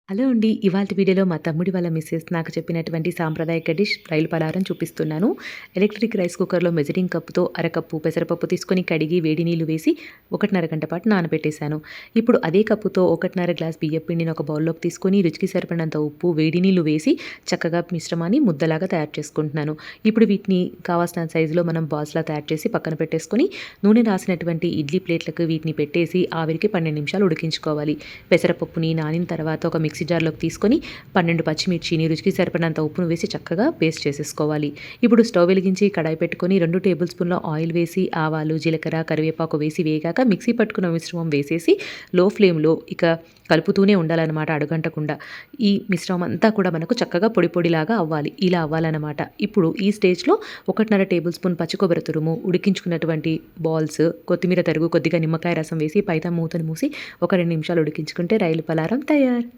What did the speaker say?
Hello అండి. ఇవాల్టి వీడియోలో మా తమ్ముడి వాళ్ళ మిసెస్ నాకు చెప్పినటువంటి సాంప్రదాయక డిష్ రైలు పలారం చూపిస్తున్నాను. ఎలక్ట్రిక్ రైస్ కుక్కర్‌లో మెజరింగ్ కప్పుతో అరకప్పు పెసరపప్పు తీసుకొని కడిగి వేడి నీళ్లు వేసి 1:30 గంట పాటు నానబెట్టేశాను. ఇప్పుడు అదే కప్పుతో 1:30 గ్లాస్ బియ్యపు పిండిని ఒక బౌల్‌లోకి తీసుకొని రుచికి సరిపడినంత ఉప్పు, వేడి నీళ్లు వేసి చక్కగా మిశ్రమాన్ని ముద్దలాగా తయారు చేసుకుంటున్నాను. ఇప్పుడు వీటిని కావాల్సిన సైజులో మనం బాల్స్‌లా తయారు చేసి పక్కన పెట్టేసుకొని నూనె రాసినటువంటి ఇడ్లీ ప్లేట్లకు వీటిని పెట్టేసి ఆవిరికి 12 నిమిషాలు ఉడికించుకోవాలి. పెసరపప్పుని నానిన తర్వాత ఒక మిక్సీ జార్‌లోకి తీసుకొని 12 పచ్చిమిర్చిని రుచికి సరిపడినంత ఉప్పును వేసి చక్కగా పేస్ట్ చేసేసుకోవాలి. ఇప్పుడు స్టవ్ వెలిగించి కడాయి పెట్టుకొని 2 టేబుల్ స్పూన్ల ఆయిల్ వేసి ఆవాలు, జీలకర్ర, కరివేపాకు వేసి వేగాక మిక్సీ పట్టుకున్న మిశ్రమం వేసేసి లో ఫ్లేమ్‌లో ఇక కలుపుతూనే ఉండాలనమాట అడుగంటకుండా. ఈ మిశ్రమం అంతా కూడా మనకు చక్కగా పొడి పొడిలాగా అవ్వాలి. ఇలా అవ్వాలనమాట. ఇప్పుడు ఈ స్టేజ్‌లో 1:30 టేబుల్ స్పూన్ పచ్చి కొబ్బరి తురుము, ఉడికించుకున్నటువంటి బాల్స్, కొత్తిమీర తరుగు, కొద్దిగా నిమ్మకాయ రసం వేసి పైన మూతను మూసి ఒక 2 నిమిషాలు ఉడికించుకుంటే రైలు పలారం తయారు.